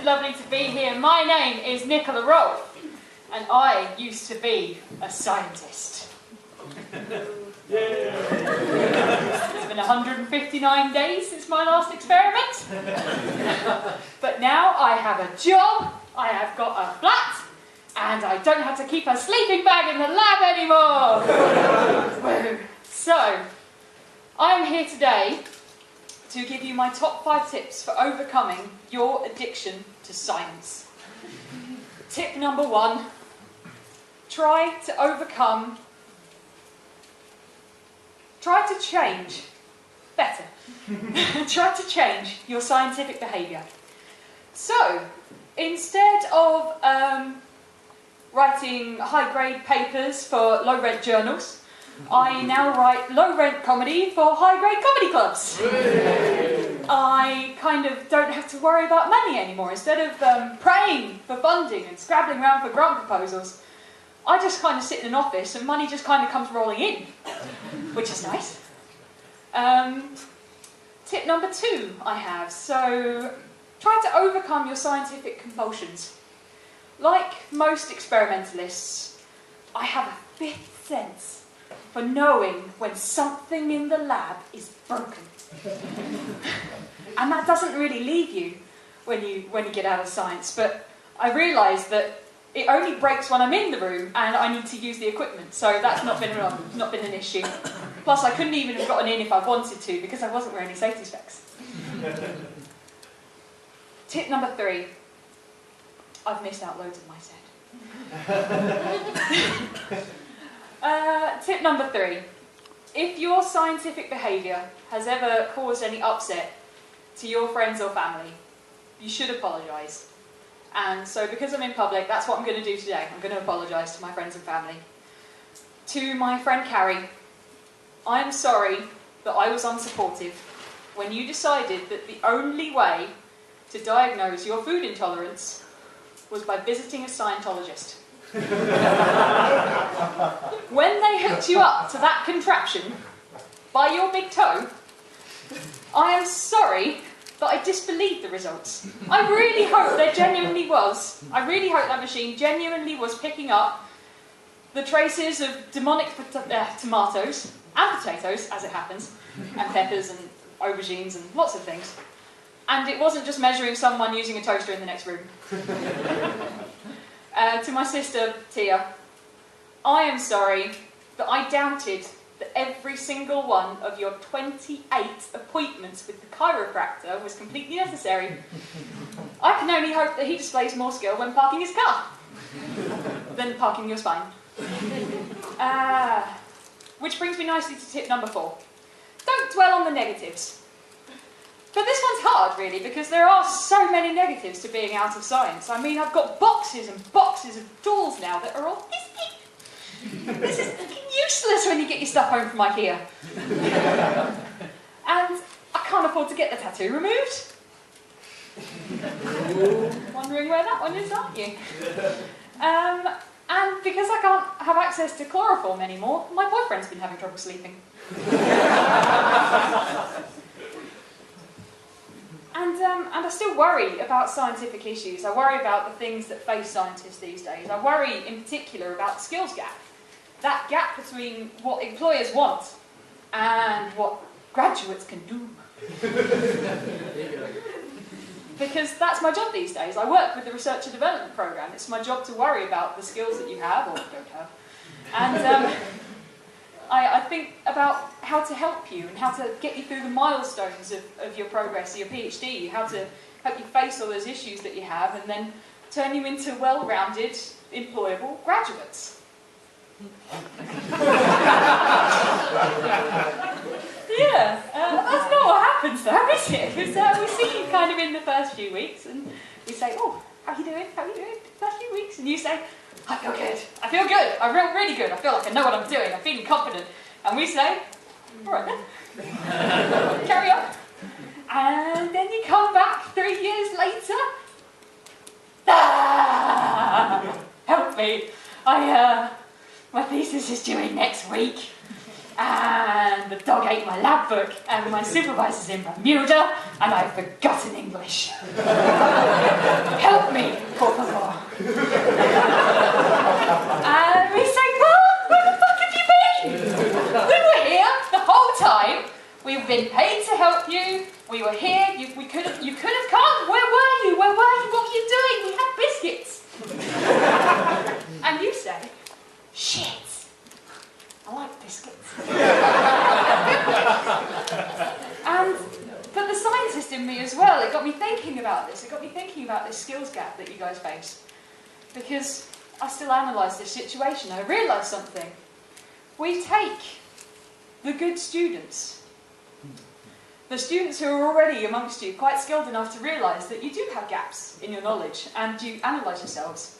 lovely to be here. My name is Nicola Rolfe, and I used to be a scientist. It's been 159 days since my last experiment. But now I have a job, I have got a flat, and I don't have to keep a sleeping bag in the lab anymore. So, I'm here today to give you my top 5 tips for overcoming your addiction to science. Tip number 1, try to change your scientific behaviour. So, instead of writing high-grade papers for low-rent journals, I now write low-rent comedy for high-grade comedy clubs. I kind of don't have to worry about money anymore. Instead of praying for funding and scrabbling around for grant proposals, I just kind of sit in an office and money just kind of comes rolling in, which is nice. Tip number 2 I have, so try to overcome your scientific compulsions. Like most experimentalists, I have a 5th sense for knowing when something in the lab is broken. And that doesn't really leave you when you get out of science, but I realise that it only breaks when I'm in the room and I need to use the equipment, so that's not been an issue. Plus, I couldn't even have gotten in if I wanted to because I wasn't wearing any safety specs. Tip number 3. I've missed out loads of my set. Tip number 3. If your scientific behaviour has ever caused any upset to your friends or family, you should apologise. And so because I'm in public, that's what I'm going to do today. I'm going to apologise to my friends and family. To my friend Carrie, I am sorry that I was unsupportive when you decided that the only way to diagnose your food intolerance was by visiting a Scientologist. When they hooked you up to that contraption by your big toe, I am sorry that I disbelieved the results. I really hope that machine genuinely was picking up the traces of demonic tomatoes and potatoes, as it happens, and peppers and aubergines and lots of things. And it wasn't just measuring someone using a toaster in the next room. To my sister, Tia, I am sorry that I doubted that every single one of your 28 appointments with the chiropractor was completely necessary. I can only hope that he displays more skill when parking his car than parking your spine. Which brings me nicely to tip number 4. Don't dwell on the negatives. But this one's hard, really, because there are so many negatives to being out of science. I mean, I've got boxes and boxes of tools now that are all this big. This is useless when you get your stuff home from IKEA. And I can't afford to get the tattoo removed. Wondering where that one is, aren't you? And because I can't have access to chloroform anymore, my boyfriend's been having trouble sleeping. And I still worry about scientific issues. I worry about the things that face scientists these days. I worry in particular about the skills gap. That gap between what employers want and what graduates can do. Because that's my job these days. I work with the research and development programme. It's my job to worry about the skills that you have or don't have. And I think about how to help you and how to get you through the milestones of your progress, your PhD, how to help you face all those issues that you have and then turn you into well-rounded, employable graduates. Yeah, that's not what happens though, is it? Because we see you kind of in the first few weeks and we say, oh, how are you doing? First few weeks? And you say, I feel good, I feel really good, I feel like I know what I'm doing, I'm feeling confident. And we say, all right then, carry on. And then you come back 3 years later, help me, my thesis is due in next week. and the dog ate my lab book, and my supervisor's in Bermuda, and I've forgotten English. Help me, por favor. And we say, well, where the fuck have you been? We were here the whole time. We've been paid to help you. We were here. You could have come. Where were you? Where were you? What were you doing? We had biscuits. And you say, shit. I like biscuits. But the scientist in me as well, it got me thinking about this. It got me thinking about this skills gap that you guys face. Because I still analyse this situation. I realised something. We take the good students, the students who are already amongst you quite skilled enough to realise that you do have gaps in your knowledge, and you analyse yourselves.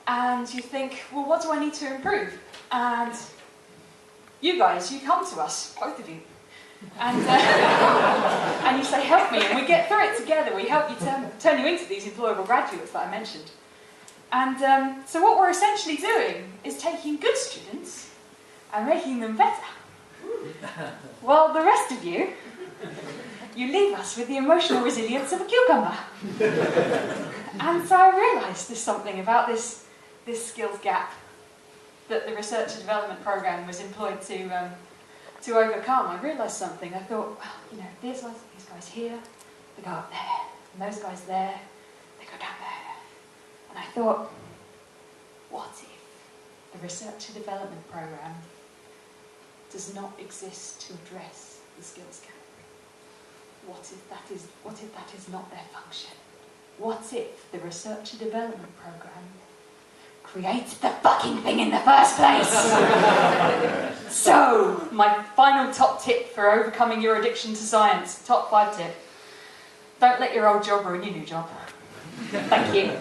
And you think, well, what do I need to improve? And you guys, you come to us, both of you, and and you say, help me, and we get through it together. We help you turn you into these employable graduates that I mentioned. And so what we're essentially doing is taking good students and making them better. Well, the rest of you, you leave us with the emotional resilience of a cucumber. And so I realised there's something about this skills gap that the research and development programme was employed to overcome. I realised something. I thought, well, you know, these guys here, they go up there, and those guys there, they go down there. And I thought, what if the research and development programme does not exist to address the skills gap? What if that is not their function? What if the research and development programme created the fucking thing in the first place? So, my final top tip for overcoming your addiction to science, top 5 tip. Don't let your old job ruin your new job. Thank you.